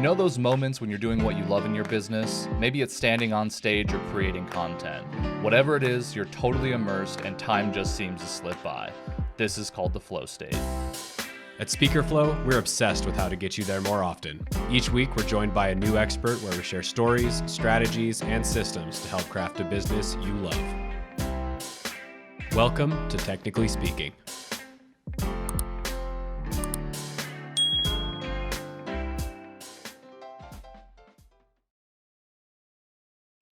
You know those moments when you're doing what you love in your business? Maybe it's standing on stage or creating content. Whatever it is, you're totally immersed and time just seems to slip by. This is called the flow state. At Speaker Flow, we're obsessed with how to get you there more often. Each week, we're joined by a new expert where we share stories, strategies, and systems to help craft a business you love. Welcome to Technically Speaking.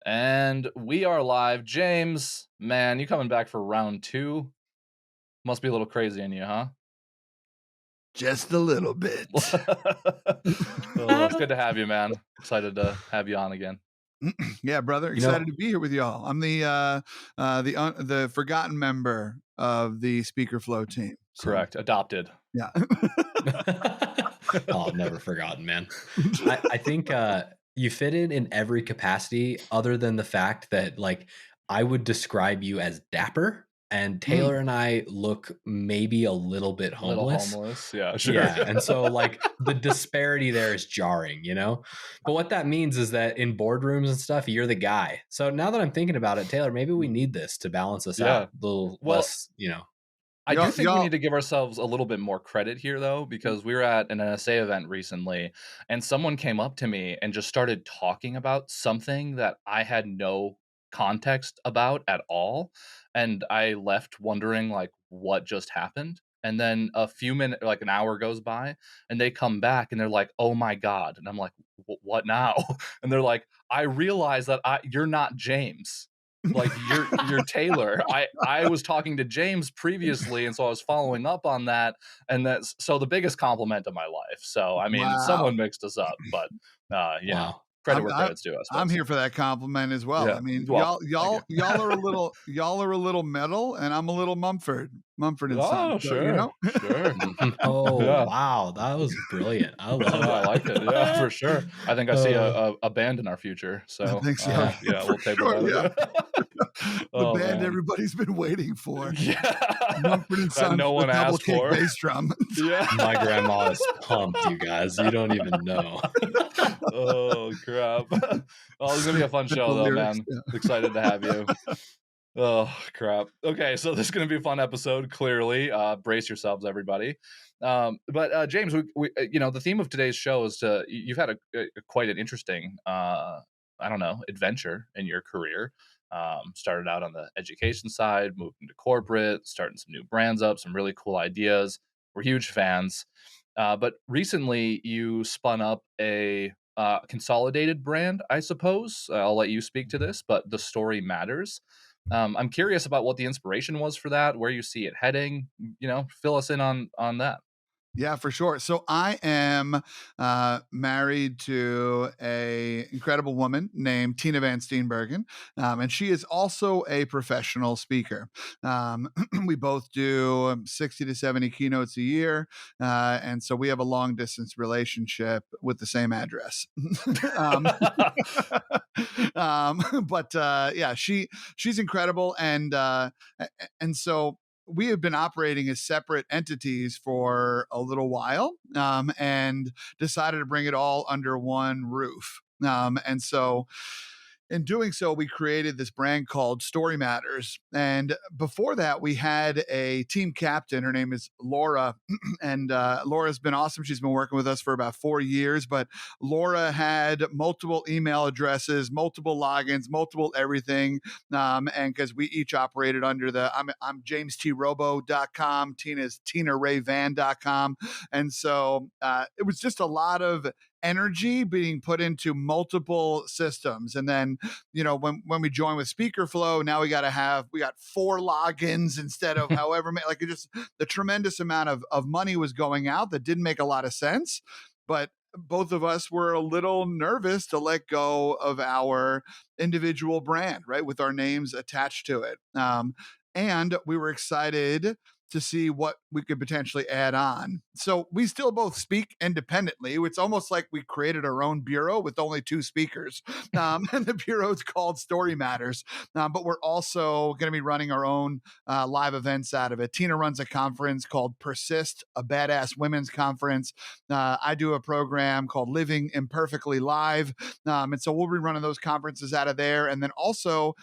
And we are live. James, man, you coming back for round 2? Must be a little crazy in you, huh? Just a little bit. Well, it's good to have you, man. Excited to have you on again. Yeah, brother. Excited to be here with y'all. I'm the forgotten member of the Speaker Flow team. So. Correct. Adopted. Yeah. Oh, never forgotten, man. I think you fit in every capacity other than the fact that, like, I would describe you as dapper. And Taylor and I look maybe a little bit homeless. Yeah, sure. Yeah. And so, like, the disparity there is jarring, you know? But what that means is that in boardrooms and stuff, you're the guy. So now that I'm thinking about it, Taylor, maybe we need this to balance us out a little less, you know. I do think we need to give ourselves a little bit more credit here, though, because we were at an NSA event recently, and someone came up to me and just started talking about something that I had no context about at all. And I left wondering, like, what just happened. And then a few minutes, like an hour goes by, and they come back and they're like, "Oh my God." And I'm like, "What now?" And they're like, "I realized that you're not James. Like, you're Taylor. I was talking to James previously, and so I was following up on that, and that's so the biggest compliment of my life." So I mean, someone mixed us up, but you know, credit where credit's due. I'm here for that compliment as well. Yeah. I mean, y'all are a little metal, and I'm a little Mumford and Son. Sure, you know? Sure. Wow, that was brilliant. I love that. I like it. Yeah, for sure. I think I see a band in our future. So I think so. Yeah, we'll table that. The band everybody's been waiting for. Yeah. Mumford and Son. No one asked for. Bass drum. Yeah. My grandma is pumped, you guys. You don't even know. Oh crap. Well, it's gonna be a fun show though, man. Excited to have you. Oh crap. Okay, so this is gonna be a fun episode. Clearly, brace yourselves, everybody. But James, we the theme of today's show is you've had a quite an interesting adventure in your career. Started out on the education side, moved into corporate, starting some new brands up, some really cool ideas. We're huge fans. But recently you spun up a consolidated brand, I suppose. I'll let you speak to this, but The Story Matters. I'm curious about what the inspiration was for that, where you see it heading. Fill us in on that. Yeah, for sure. So I am married to a incredible woman named Tina Van Steenbergen, and she is also a professional speaker. We both do 60 to 70 keynotes a year, and so we have a long distance relationship with the same address. But she's incredible, and so we have been operating as separate entities for a little while, and decided to bring it all under one roof. And so in doing so, we created this brand called Story Matters. And before that, we had a team captain. Her name is Laura. And Laura's been awesome. She's been working with us for about 4 years. But Laura had multiple email addresses, multiple logins, multiple everything. And because we each operated under I'm JamesTRobo.com. Tina's TinaRayVan.com. And so it was just a lot of energy being put into multiple systems. And then, when we joined with Speaker Flow, now we got 4 logins instead of however many. Like, it just, the tremendous amount of money was going out that didn't make a lot of sense. But both of us were a little nervous to let go of our individual brand, right, with our names attached to it. And we were excited to see what we could potentially add on. So we still both speak independently. It's almost like we created our own bureau with only two speakers. And the bureau is called Story Matters. But we're also going to be running our own live events out of it. Tina runs a conference called Persist, a badass women's conference. I do a program called Living Imperfectly Live. And so we'll be running those conferences out of there. And then also,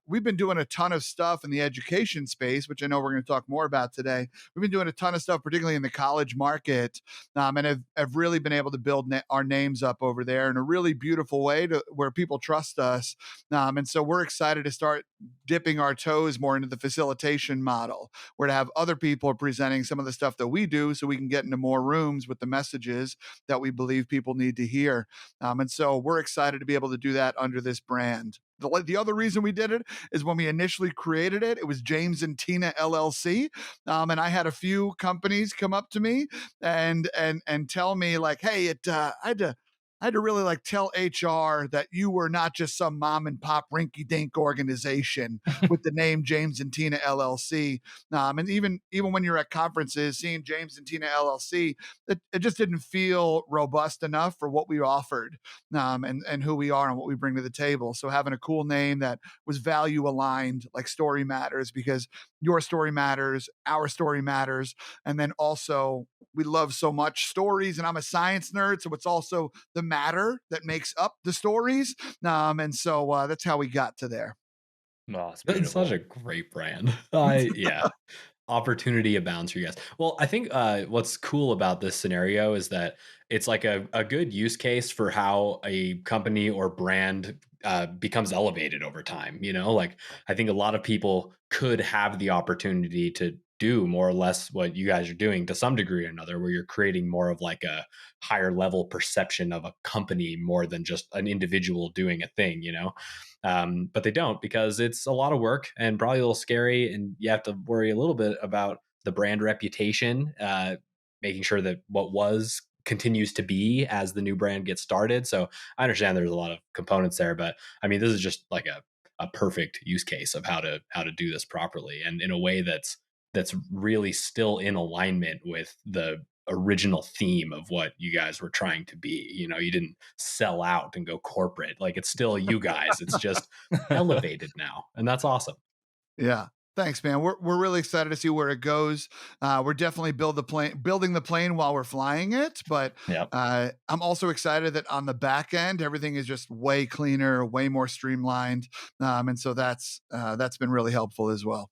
we've been doing a ton of stuff in the education space, which I know we're going to talk more about today. We've been doing a ton of stuff, particularly in the college market, and have really been able to build our names up over there in a really beautiful way to where people trust us. And so we're excited to start dipping our toes more into the facilitation model, where to have other people presenting some of the stuff that we do so we can get into more rooms with the messages that we believe people need to hear. And so we're excited to be able to do that under this brand. The other reason we did it is when we initially created it, it was James and Tina LLC. And I had a few companies come up to me and tell me like, hey, I had to really like tell HR that you were not just some mom and pop rinky dink organization with the name James and Tina LLC. And even when you're at conferences, seeing James and Tina LLC, it just didn't feel robust enough for what we offered, and who we are and what we bring to the table. So having a cool name that was value aligned, like Story Matters, because your story matters, our story matters. And then also we love so much stories, and I'm a science nerd. So it's also the matter that makes up the stories. And so that's how we got to there. Oh, it's That's beautiful. such a great brand. Yeah. Opportunity abounds for you guys. Well, I think what's cool about this scenario is that it's like a good use case for how a company or brand becomes elevated over time. You know, like I think a lot of people could have the opportunity to do more or less what you guys are doing to some degree or another, where you're creating more of like a higher level perception of a company more than just an individual doing a thing, you know? But they don't, because it's a lot of work and probably a little scary. And you have to worry a little bit about the brand reputation, making sure that what was continues to be as the new brand gets started. So I understand there's a lot of components there, but I mean, this is just like a perfect use case of how to do this properly and in a way that's really still in alignment with the original theme of what you guys were trying to be. You know, you didn't sell out and go corporate. Like it's still you guys. It's just elevated now. And that's awesome. Yeah. Thanks, man. We're really excited to see where it goes. We're definitely building the plane while we're flying it. But Yep. I'm also excited that on the back end, everything is just way cleaner, way more streamlined, and so that's been really helpful as well.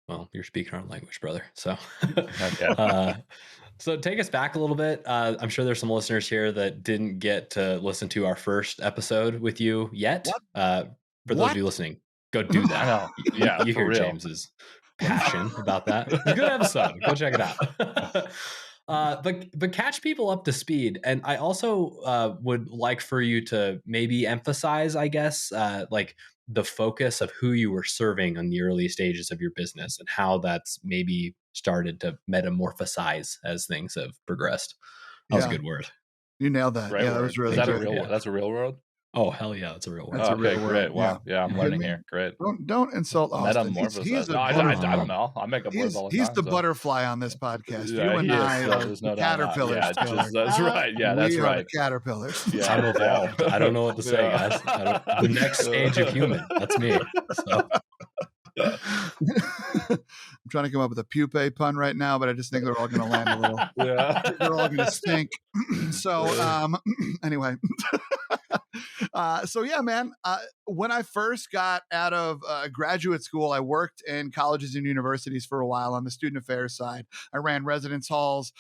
Well, you're speaking our language, brother. So, Heck yeah. so take us back a little bit. I'm sure there's some listeners here that didn't get to listen to our first episode with you yet. What? For those of What? you listening, go do I that. know. Yeah, You for hear real. James's passion about that. It's a good episode. Go check it out. But catch people up to speed. And I also would like for you to maybe emphasize, I guess, like the focus of who you were serving on the early stages of your business and how that's maybe started to metamorphosize as things have progressed. That was a Yeah, good word. you nailed that. Great Yeah, that was word. Is really that a good. real Yeah. that's a real word? Oh, hell yeah. That's a real word. That's Oh, a okay, real word. great. Yeah. Wow. Yeah, I'm You kidding learning me? here. Great. Don't insult Austin. He's Metamorphosis. a No, Come butterfly. I don't on. know. I make up words all the He's time, the so butterfly on this podcast. You yeah, and he is I still. are There's the no doubt about it. caterpillars, Yeah, Taylor. just that's right. Yeah, that's We are the right. caterpillars. Yeah, I'm evolved. I don't know what to say, yeah. guys. The next stage of human. That's me. So I'm trying to come up with a pupae pun right now, but I just think they're all going to land a little. Yeah. They're all going to stink. So anyway. So yeah, man. When I first got out of graduate school, I worked in colleges and universities for a while on the student affairs side. I ran residence halls,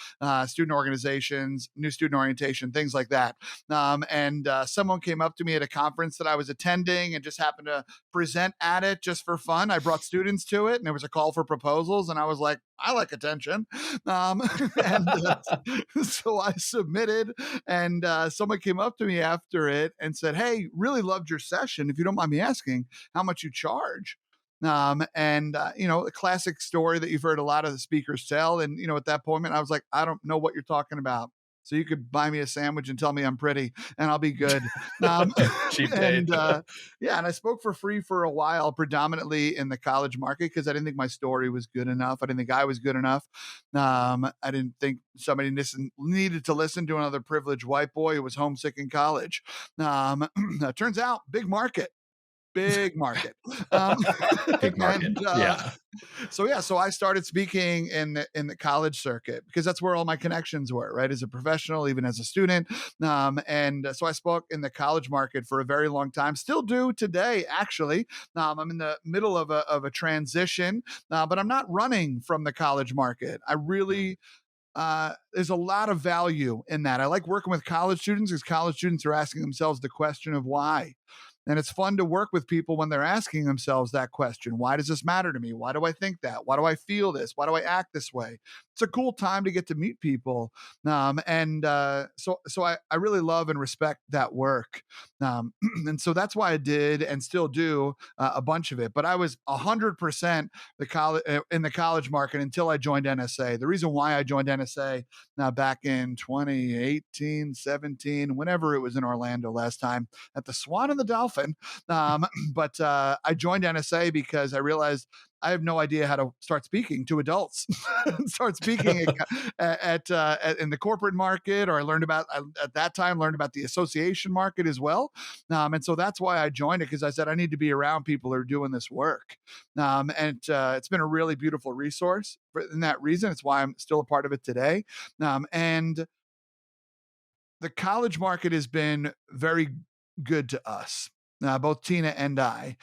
student organizations, new student orientation, things like that. And someone came up to me at a conference that I was attending and just happened to present at it just for fun. I brought students to it, and there was a call for proposals, and I was like, I like attention. And so I submitted, and someone came up to me after it and said, hey, really loved your session. If you don't mind me asking, how much you charge? A classic story that you've heard a lot of the speakers tell. And, at that point, I was like, I don't know what you're talking about. So you could buy me a sandwich and tell me I'm pretty, and I'll be good. Um, Cheap date. and yeah, and I spoke for free for a while, predominantly in the college market because I didn't think my story was good enough. I didn't think I was good enough. I didn't think somebody needed to listen to another privileged white boy who was homesick in college. Turns out, big market. Um, Big market. and Yeah. so yeah, so I started speaking in the college circuit because that's where all my connections were, right? As a professional, even as a student, and so I spoke in the college market for a very long time. Still do today, actually. I'm in the middle of a transition, but I'm not running from the college market. I really there's a lot of value in that. I like working with college students because college students are asking themselves the question of why. And it's fun to work with people when they're asking themselves that question. Why does this matter to me? Why do I think that? Why do I feel this? Why do I act this way? It's a cool time to get to meet people. So I really love and respect that work. And so that's why I did and still do a bunch of it. But I was 100% in the college market until I joined NSA. The reason why I joined NSA now back in 2018, 17, whenever it was in Orlando last time at the Swan and the Dolphin. But I joined NSA because I realized I have no idea how to start speaking to adults. Start speaking in the corporate market, or I learned about at that time learned about the association market as well, and so that's why I joined it because I said I need to be around people who are doing this work, and it's been a really beautiful resource for in that reason. It's why I'm still a part of it today, and the college market has been very good to us. Both Tina and I.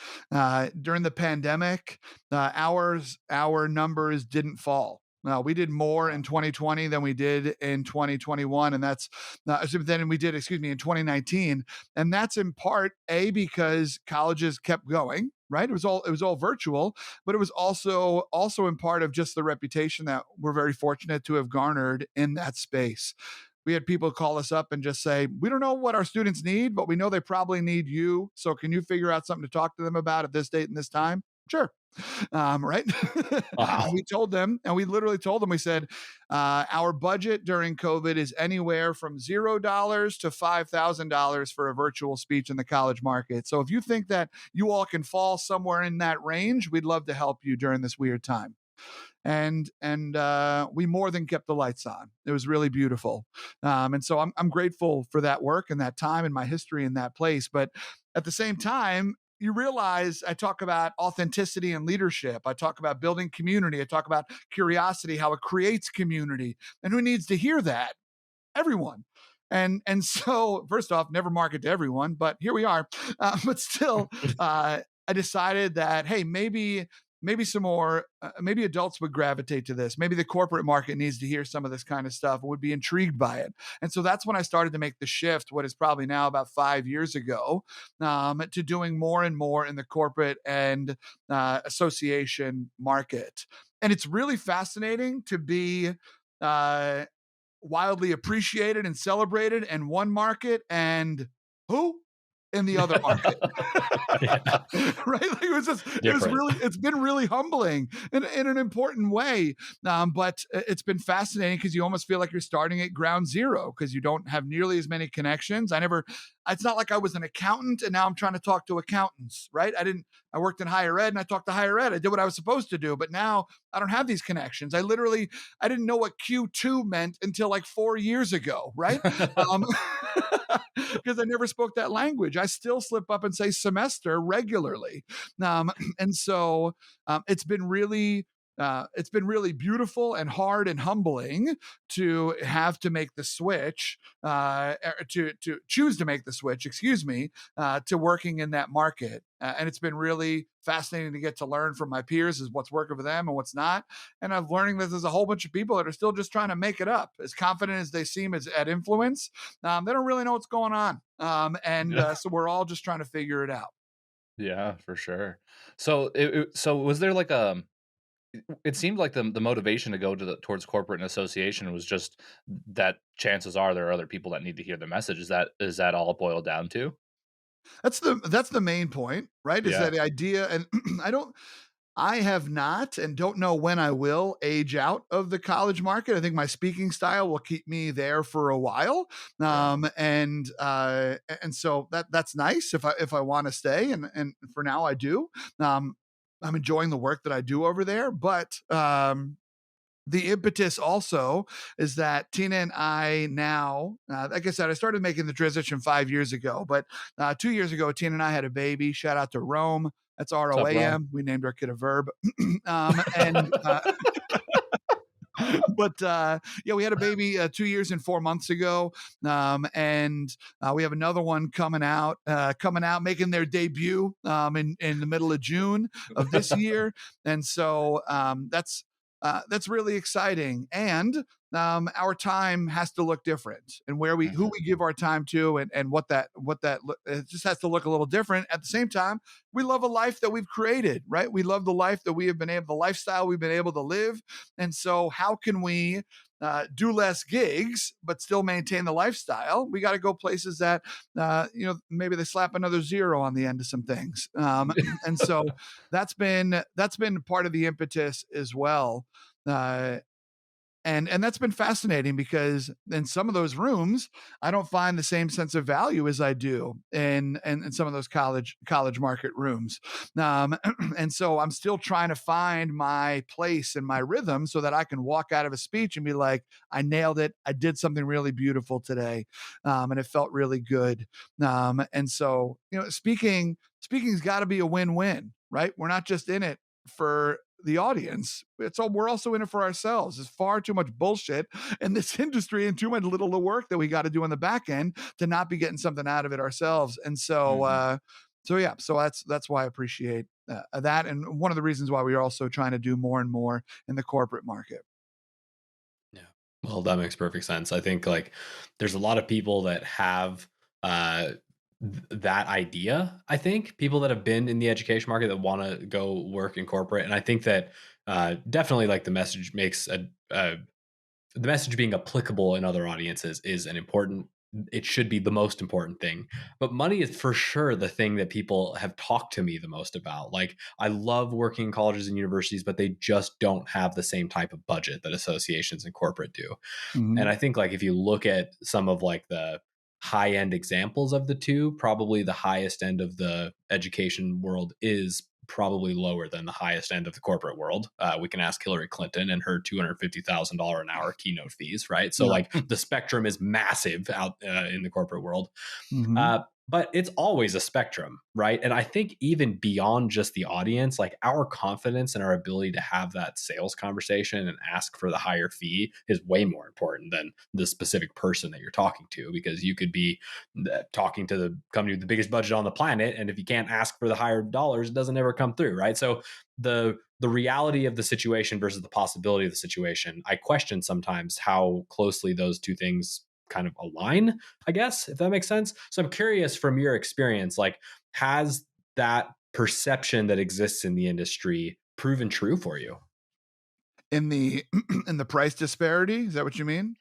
During the pandemic, our numbers didn't fall. We did more in 2020 than we did in 2021, and that's then we did, excuse me, in 2019, and that's in part because colleges kept going. Right, it was all virtual, but it was also in part of just the reputation that we're very fortunate to have garnered in that space. We had people call us up and just say, we don't know what our students need, but we know they probably need you. So can you figure out something to talk to them about at this date and this time? Sure. Right. And Wow. we told them, and we literally told them, we said, our budget during COVID is anywhere from $0 to $5,000 for a virtual speech in the college market. So if you think that you all can fall somewhere in that range, we'd love to help you during this weird time. And we more than kept the lights on. It was really beautiful, and so I'm grateful for that work and that time and my history in that place. But at the same time, you realize I talk about authenticity and leadership. I talk about building community. I talk about curiosity, how it creates community, and who needs to hear that? Everyone. And so first off, never market to everyone, but here we are. But still, I decided that hey, maybe some more maybe adults would gravitate to this. Maybe the corporate market needs to hear some of this kind of stuff, would be intrigued by it. And so that's when I started to make the shift, what is probably now about 5 years ago, to doing more and more in the corporate and association market. And it's really fascinating to be wildly appreciated and celebrated in one market and who in the other market. Yeah. Right? Like Different. it's been really humbling in an important way. But it's been fascinating because you almost feel like you're starting at ground zero because you don't have nearly as many connections. It's not like I was an accountant and now I'm trying to talk to accountants, right? I worked in higher ed and I talked to higher ed. I did what I was supposed to do, but now I don't have these connections. I didn't know what Q2 meant until like 4 years ago, right? Um, because I never spoke that language. I still slip up and say semester regularly. And so it's been really beautiful and hard and humbling to have to make the switch, to choose to make the switch, excuse me, to working in that market. And it's been really fascinating to get to learn from my peers is what's working for them and what's not. And I'm learning that there's a whole bunch of people that are still just trying to make it up. As confident as they seem as at influence, they don't really know what's going on. So we're all just trying to figure it out. Yeah, for sure. So was there like it seemed like the motivation to go towards corporate and association was just that chances are there are other people that need to hear the message. Is that all it boiled down to? That's the main point, right? Is Yeah. that idea? And I don't. I have not, and don't know when I will age out of the college market. I think my speaking style will keep me there for a while, Sure. and so that's nice if I want to stay, and for now I do. Um, I'm enjoying the work that I do over there, but the impetus also is that Tina and I now, like I said, I started making the transition 5 years ago, but 2 years ago, Tina and I had a baby. Shout out to Rome. That's What's up, Rome? ROAM. We named our kid a verb. And but yeah, we had a baby 2 years and 4 months ago, and we have another one coming out, making their debut in the middle of June of this year, and so that's really exciting. And our time has to look different, and who Mhm. we give our time to, and it just has to look a little different. At the same time, we love a life that we've created, right? We love the life that we have been able, the lifestyle we've been able to live, and so, how can we do less gigs but still maintain the lifestyle? We got to go places that, maybe they slap another zero on the end of some things, and so that's been part of the impetus as well. Uh, and that's been fascinating because in some of those rooms I don't find the same sense of value as I do in some of those college market rooms, and so I'm still trying to find my place and my rhythm so that I can walk out of a speech and be like, I nailed it, I did something really beautiful today, and it felt really good, and so speaking's got to be a win-win, right? We're not just in it for the audience. We're also in it for ourselves. There's far too much bullshit in this industry and too much little work that we got to do on the back end to not be getting something out of it ourselves. And so, Mhm. so that's why I appreciate that, and one of the reasons why we are also trying to do more and more in the corporate market. Yeah. Well, that makes perfect sense. I think like there's a lot of people that have uh that idea. I think people that have been in the education market that want to go work in corporate, and I think that definitely like the message makes the message being applicable in other audiences is an important, it should be the most important thing. But money is for sure the thing that people have talked to me the most about. Like I love working in colleges and universities, but they just don't have the same type of budget that associations and corporate do. And Mhm. I think like if you look at some of like the high end examples of the two, probably the highest end of the education world is probably lower than the highest end of the corporate world. We can ask Hillary Clinton and her $250,000 an hour keynote fees, right? So Yeah. like the spectrum is massive out in the corporate world. Mhm. But it's always a spectrum, right? And I think even beyond just the audience, like our confidence and our ability to have that sales conversation and ask for the higher fee is way more important than the specific person that you're talking to, because you could be talking to the company with the biggest budget on the planet, and if you can't ask for the higher dollars, it doesn't ever come through, right? So the reality of the situation versus the possibility of the situation, I question sometimes how closely those two things kind of align, I guess, if that makes sense. So I'm curious from your experience, like, has that perception that exists in the industry proven true for you? In the in the price disparity, is that what you mean?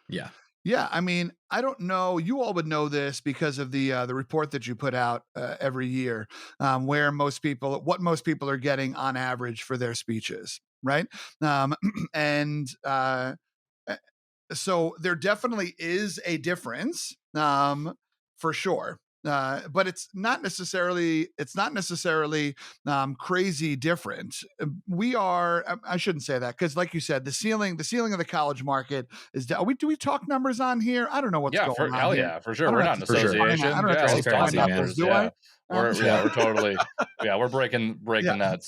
Yeah. Yeah, I mean, I don't know. You all would know this because of the report that you put out every year, what most people are getting on average for their speeches, right? And uh, so there definitely is a difference, for sure. But it's not necessarily crazy different. We are. I shouldn't say that because, like you said, the ceiling of the college market is. Do we talk numbers on here? I don't know what's Yeah, going for on hell here. yeah, for I sure. don't We're have not to an start crying. I association. don't have to Yeah, start let's talk crying Transparency, about man. this, numbers. do I? Yeah. Um, Yeah. We're totally we're breaking yeah. that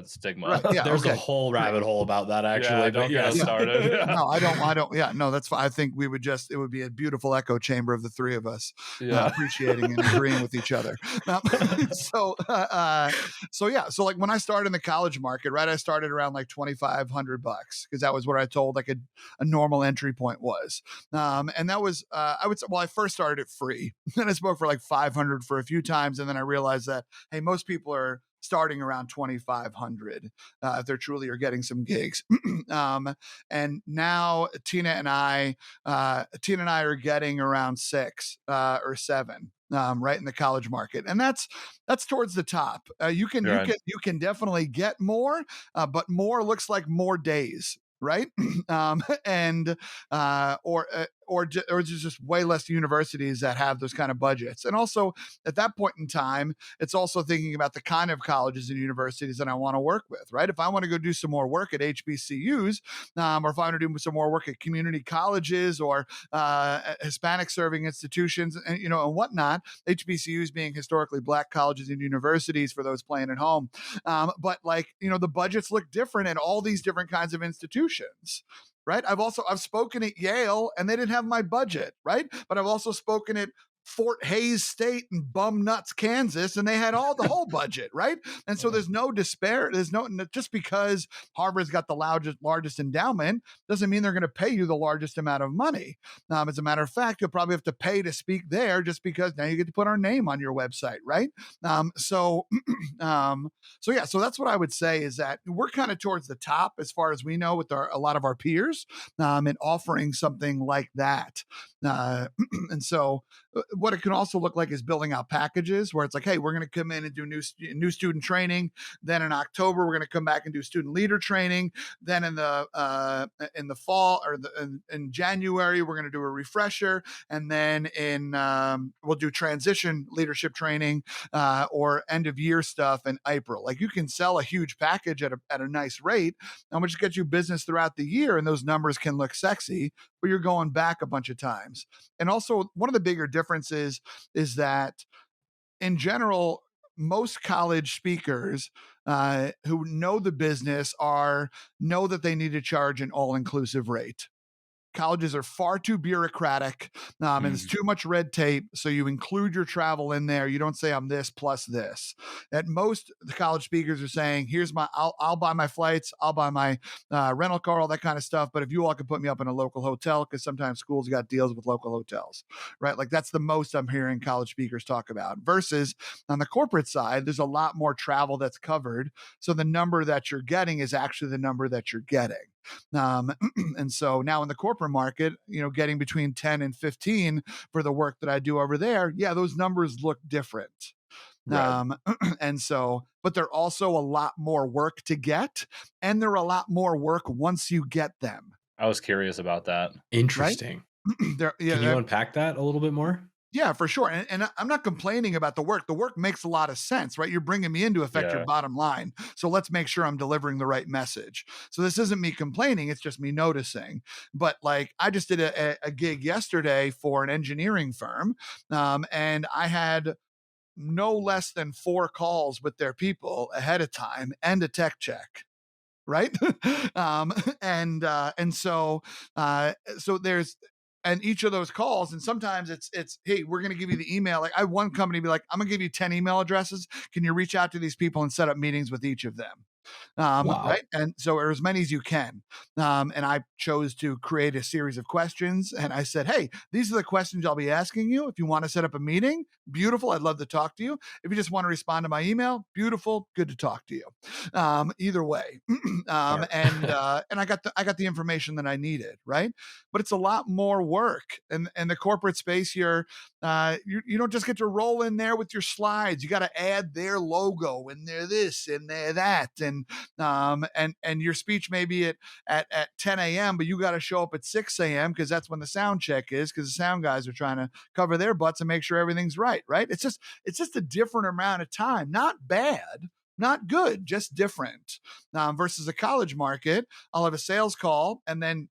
stigma. Right. Yeah. There's a Okay. whole Great. rabbit hole about that Yeah, actually, but don't get us Yeah. yes. started. Yeah. No, I don't. Yeah, no, that's fine. I think it would be a beautiful echo chamber of the three of us, Yeah. appreciating and agreeing with each other. So, so yeah, so like when I started in the college market, right, I started around like $2,500 because that was what I told like a normal entry point was. And that was, I would say, well, I first started it free. Then I spoke for like 500 for a few times. And then I realized that, hey, most people are starting around 2,500 if they're truly are getting some gigs. And now Tina and I are getting around 6 or 7. right in the college market, and that's towards the top. You can you Right. can you can definitely get more, but more looks like more days, right? And or just way less universities that have those kind of budgets. And also at that point in time, it's also thinking about the kind of colleges and universities that I want to work with, right? If I want to go do some more work at HBCUs, or if I want to do some more work at community colleges or Hispanic serving institutions, and and whatnot, HBCUs being historically Black colleges and universities for those playing at home. But like the budgets look different in all these different kinds of institutions, right? I've spoken at Yale and they didn't have my budget, right? But I've also spoken at Fort Hays State in Bum Nuts, Kansas, and they had all the whole budget, right? And so there's no despair. There's no just because Harvard's got the largest endowment doesn't mean they're going to pay you the largest amount of money. As a matter of fact, you'll probably have to pay to speak there just because now you get to put our name on your website, right? So, so that's what I would say is that we're kind of towards the top as far as we know with a lot of our peers, and offering something like that. And so what it can also look like is building out packages where it's like, hey, we're going to come in and do new student training. Then in October, we're going to come back and do student leader training. Then in the fall or in January, we're going to do a refresher, and then we'll do transition leadership training or end of year stuff in April. Like you can sell a huge package at a nice rate, and which gets you business throughout the year, and those numbers can look sexy, but you're going back a bunch of times. And also, one of the bigger differences is that in general, most college speakers who know the business know that they need to charge an all-inclusive rate. Colleges are far too bureaucratic, and it's too much red tape. So you include your travel in there. You don't say I'm this plus this. At most, the college speakers are saying, "Here's I'll buy my flights, I'll buy my rental car, all that kind of stuff. But if you all can put me up in a local hotel, because sometimes schools got deals with local hotels, right? Like that's the most I'm hearing college speakers talk about. Versus on the corporate side, there's a lot more travel that's covered. So the number that you're getting is actually the number that you're getting. And so now in the corporate market, getting between 10 and 15 for the work that I do over there, yeah, those numbers look different. Right. And so, but they're also a lot more work to get, and they're a lot more work once you get them, I was curious about that. right? Interesting. Can you unpack that a little bit more? Yeah, for sure. And I'm not complaining about the work. The work makes a lot of sense, right? You're bringing me in to affect your Yeah. bottom line. So let's make sure I'm delivering the right message. So this isn't me complaining, it's just me noticing. But like I just did a gig yesterday for an engineering firm, and I had no less than 4 calls with their people ahead of time and a tech check. Right. So there's, and each of those calls, and sometimes it's hey, we're going to give you the email. Like I had one company be like, I'm gonna give you 10 email addresses. Can you reach out to these people and set up meetings with each of them? Wow. Right. And so, or as many as you can. And I chose to create a series of questions. And I said, hey, these are the questions I'll be asking you. If you want to set up a meeting, beautiful. I'd love to talk to you. If you just want to respond to my email, beautiful. Good to talk to you. Either way. Smart. And I got the information that I needed. Right. But it's a lot more work. And the corporate space, you don't just get to roll in there with your slides. You got to add their logo and their this and their that. And your speech may be at 10 a.m., but you got to show up at 6 a.m. because that's when the sound check is, because the sound guys are trying to cover their butts and make sure everything's right. It's just a different amount of time. Not bad, not good, just different. Versus a college market, I'll have a sales call, and then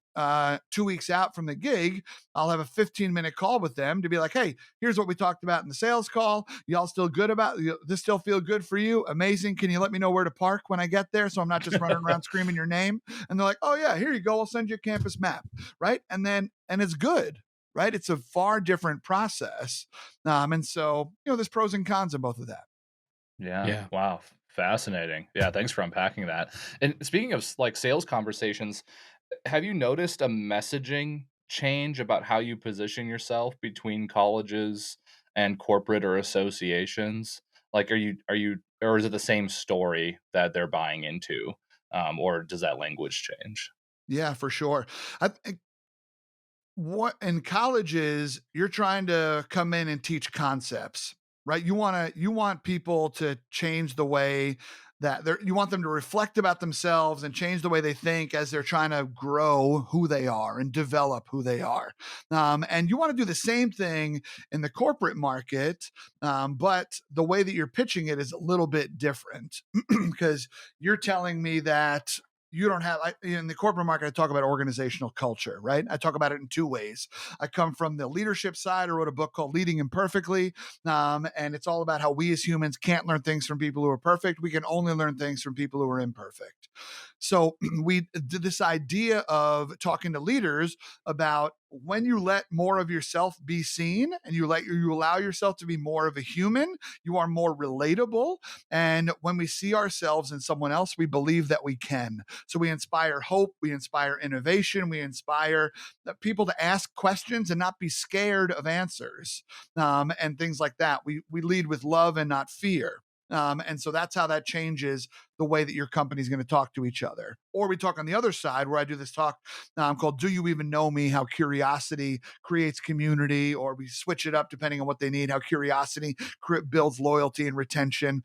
2 weeks out from the gig, I'll have a 15-minute call with them to be like, hey, here's what we talked about in the sales call. Y'all still good about this? Still feel good for you? Amazing. Can you let me know where to park when I get there, so I'm not just running around screaming your name? And they're like, oh yeah, here you go. I'll send you a campus map. Right. And it's good. Right. It's a far different process. And so, there's pros and cons of both of that. Yeah. Yeah. Wow. Fascinating. Yeah. Thanks for unpacking that. And speaking of like sales conversations, have you noticed a messaging change about how you position yourself between colleges and corporate or associations? Like, or is it the same story that they're buying into? Or does that language change? Yeah, for sure. I, what in colleges, you're trying to come in and teach concepts, right? You want people to change the way that you want them to reflect about themselves and change the way they think as they're trying to grow who they are and develop who they are. And you want to do the same thing in the corporate market, but the way that you're pitching it is a little bit different because you're telling me that you don't have in the corporate market. I talk about organizational culture, right? I talk about it in two ways. I come from the leadership side. I wrote a book called Leading Imperfectly, and it's all about how we as humans can't learn things from people who are perfect. We can only learn things from people who are imperfect. So we did this idea of talking to leaders about when you let more of yourself be seen and you allow yourself to be more of a human, you are more relatable. And when we see ourselves in someone else, we believe that we can. So we inspire hope, we inspire innovation, we inspire people to ask questions and not be scared of answers, and things like that. We lead with love and not fear. And so that's how that changes the way that your company is going to talk to each other. Or we talk on the other side where I do this talk called Do You Even Know Me? How curiosity creates community, or we switch it up depending on what they need, how curiosity builds loyalty and retention,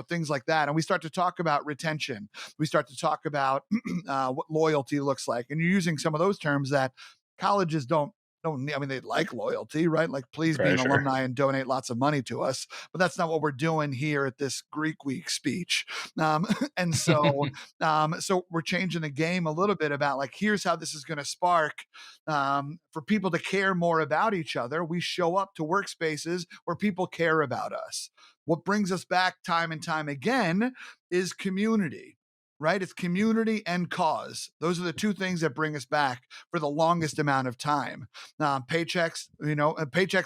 things like that. And we start to talk about retention. We start to talk about what loyalty looks like. And you're using some of those terms that colleges don't I mean, they like loyalty, right? Like, please be Right, an sure. alumni and donate lots of money to us. But that's not what we're doing here at this Greek Week speech. Um, and so, so we're changing the game a little bit about like, here's how this is going to spark for people to care more about each other. We show up to workspaces where people care about us. What brings us back time and time again is community, right? It's community and cause. Those are the two things that bring us back for the longest amount of time. Paychecks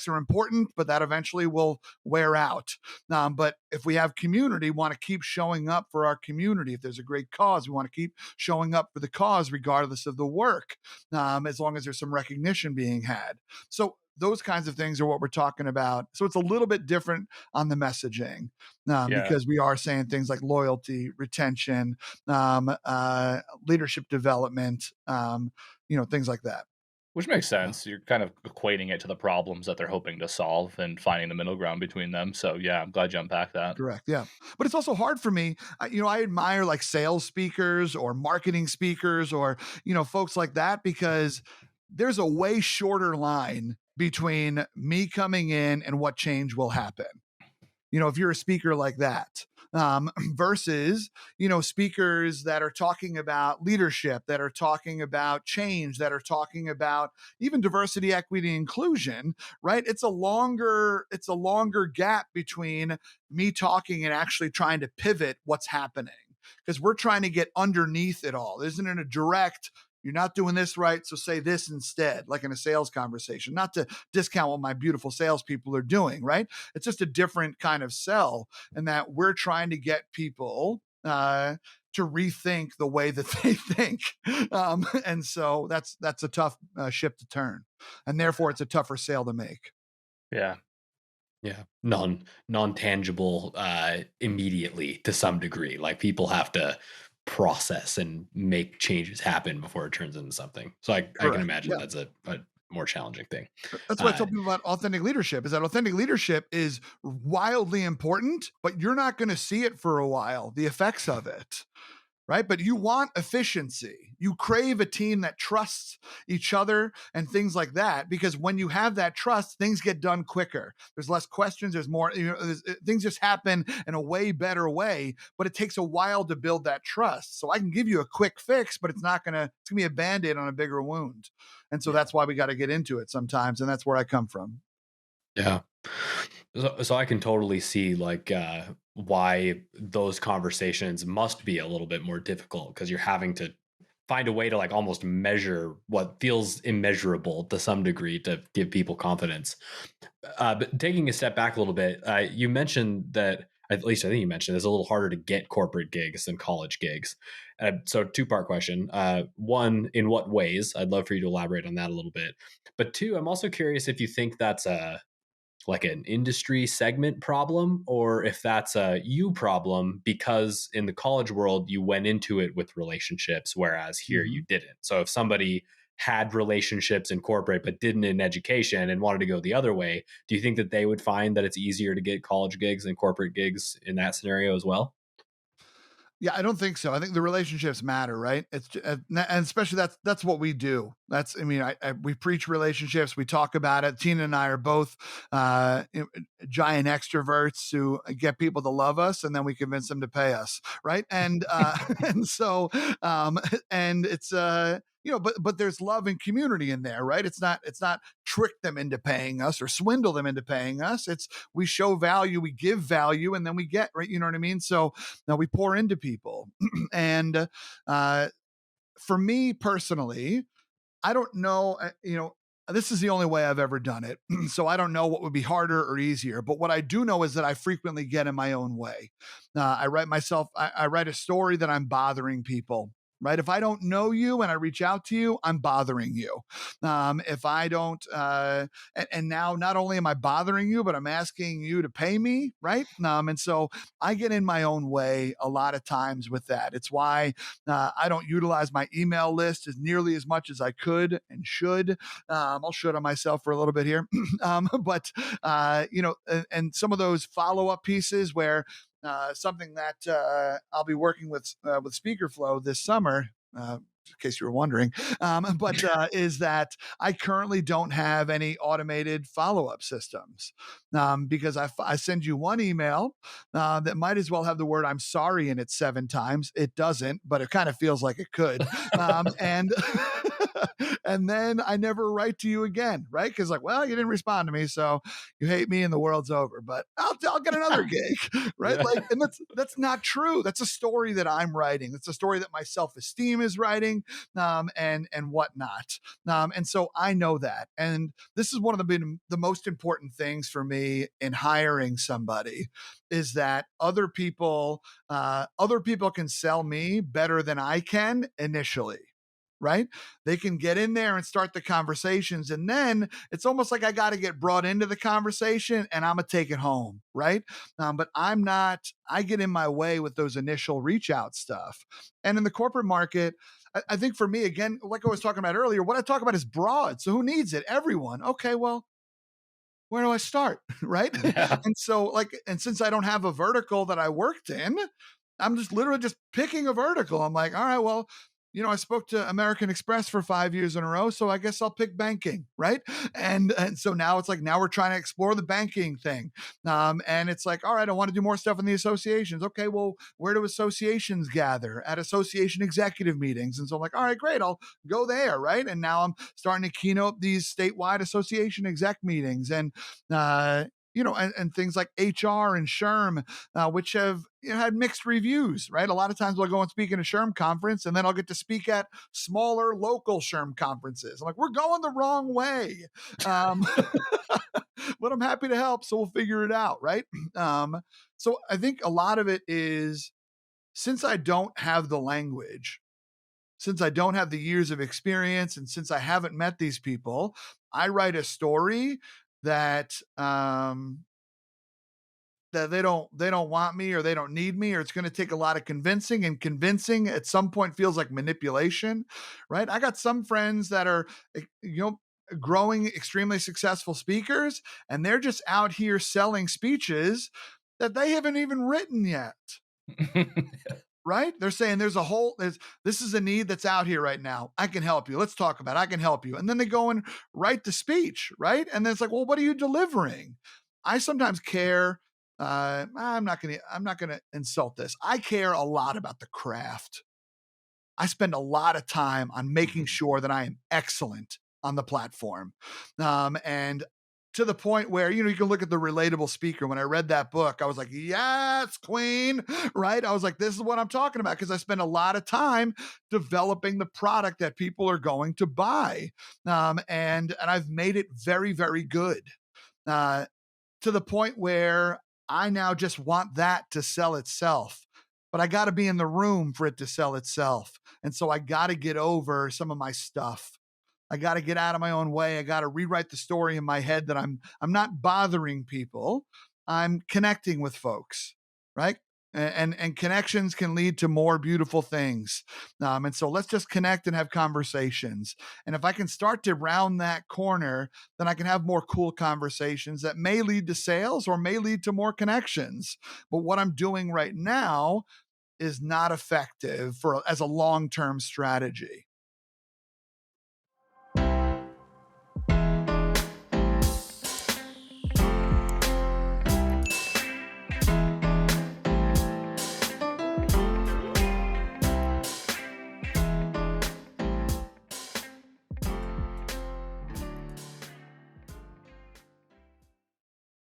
are important, but that eventually will wear out. But if we have community, want to keep showing up for our community. If there's a great cause, we want to keep showing up for the cause, regardless of the work, as long as there's some recognition being had. So those kinds of things are what we're talking about. So it's a little bit different on the messaging, Yeah. because we are saying things like loyalty, retention, leadership development, things like that. Which makes sense. You're kind of equating it to the problems that they're hoping to solve and finding the middle ground between them. So yeah, I'm glad you unpacked that. Correct. Yeah. But it's also hard for me. I admire like sales speakers or marketing speakers or, folks like that, because there's a way shorter line between me coming in and what change will happen. If you're a speaker like that, versus, speakers that are talking about leadership, that are talking about change, that are talking about even diversity, equity, inclusion, right? It's a longer gap between me talking and actually trying to pivot what's happening, because we're trying to get underneath it all. Isn't it a direct, you're not doing this right, so say this instead, like in a sales conversation, not to discount what my beautiful salespeople are doing, right? It's just a different kind of sell, and that we're trying to get people to rethink the way that they think. And so that's a tough ship to turn. And therefore, it's a tougher sale to make. Yeah. Yeah. Non-tangible immediately to some degree. Like people have to process and make changes happen before it turns into something. So I can Correct. imagine Yeah. that's a more challenging thing. That's what I Uh, tell people about authentic leadership, is that authentic leadership is wildly important, but you're not going to see it for a while, the effects of it. Right. But you want efficiency. You crave a team that trusts each other and things like that, because when you have that trust, things get done quicker. There's less questions. There's more, things just happen in a way better way, but it takes a while to build that trust. So I can give you a quick fix, but it's going to be a Band-Aid on a bigger wound. And so yeah. that's why we got to get into it sometimes. And that's where I come from. Yeah. So I can totally see like why those conversations must be a little bit more difficult, because you're having to find a way to like almost measure what feels immeasurable to some degree to give people confidence. But taking a step back a little bit, you mentioned that, at least I think you mentioned, it's a little harder to get corporate gigs than college gigs. So two-part question. One, in what ways? I'd love for you to elaborate on that a little bit. But two, I'm also curious if you think that's like an industry segment problem, or if that's a you problem, because in the college world you went into it with relationships, whereas here you Mm-hmm. didn't. So if somebody had relationships in corporate but didn't in education and wanted to go the other way, do you think that they would find that it's easier to get college gigs than corporate gigs in that scenario as well? Yeah, I don't think so. I think the relationships matter, right? And especially that's what we do. That's I mean, we preach relationships. We talk about it. Tina and I are both giant extroverts who get people to love us, and then we convince them to pay us, right? And and so and it's but there's love and community in there, right? It's not trick them into paying us or swindle them into paying us. It's we show value, we give value, and then we get right. You know what I mean? So now we pour into people. And uh, for me personally, I don't know, this is the only way I've ever done it. So I don't know what would be harder or easier. But what I do know is that I frequently get in my own way. I write a story that I'm bothering people. Right. If I don't know you and I reach out to you, I'm bothering you. If I don't, and now not only am I bothering you, but I'm asking you to pay me. Right. And so I get in my own way a lot of times with that. It's why I don't utilize my email list as nearly as much as I could and should. I'll should on myself for a little bit here, but and some of those follow up pieces where something that I'll be working with SpeakerFlow this summer. In case you were wondering, but is that I currently don't have any automated follow-up systems because I send you one email that might as well have the word "I'm sorry" in it 7 times. It doesn't, but it kind of feels like it could, and and then I never write to you again, right? Because like, well, you didn't respond to me, so you hate me, and the world's over. But I'll get another gig, right? Yeah. Like, and that's not true. That's a story that I'm writing. It's a story that my self-esteem is writing, and whatnot. And so I know that, and this is one of the most important things for me in hiring somebody is that other people can sell me better than I can initially. Right? They can get in there and start the conversations. And then it's almost like I got to get brought into the conversation and I'm going to take it home. Right. But I'm not, I get in my way with those initial reach out stuff. And in the corporate market, I think for me, again, like I was talking about earlier, what I talk about is broad. So who needs it? Everyone. Okay. Well, where do I start? Right. Yeah. And so and since I don't have a vertical that I worked in, I'm just literally just picking a vertical. I'm like, all right, well, I spoke to American Express for 5 years in a row, so I guess I'll pick banking, right? And so now it's like now we're trying to explore the banking thing, and it's like, all right, I want to do more stuff in the associations. Okay, well, where do associations gather? At association executive meetings, and so I'm like, all right, great, I'll go there, right? And now I'm starting to keynote these statewide association exec meetings, and and things like HR and SHRM, which have had mixed reviews, right? A lot of times I'll go and speak in a SHRM conference and then I'll get to speak at smaller local SHRM conferences. I'm like, we're going the wrong way. Um, but I'm happy to help. So we'll figure it out, right? So I think a lot of it is since I don't have the language, since I don't have the years of experience, and since I haven't met these people, I write a story that that they don't want me or they don't need me, or it's going to take a lot of convincing, and convincing at some point feels like manipulation, right? I got some friends that are growing extremely successful speakers, and they're just out here selling speeches that they haven't even written yet. Right? They're saying this is a need that's out here right now. I can help you. Let's talk about it. I can help you. And then they go and write the speech, right? And then it's like, well, what are you delivering? I sometimes care. I'm not gonna insult this. I care a lot about the craft. I spend a lot of time on making sure that I am excellent on the platform. And to the point where, you can look at the relatable speaker. When I read that book, I was like, yes, queen, right? I was like, this is what I'm talking about. Cause I spend a lot of time developing the product that people are going to buy. And I've made it very, very good. To the point where I now just want that to sell itself. But I got to be in the room for it to sell itself. And so I got to get over some of my stuff. I got to get out of my own way. I got to rewrite the story in my head that I'm not bothering people. I'm connecting with folks, right? And connections can lead to more beautiful things. And so let's just connect and have conversations. And if I can start to round that corner, then I can have more cool conversations that may lead to sales or may lead to more connections. But what I'm doing right now is not effective for as a long-term strategy.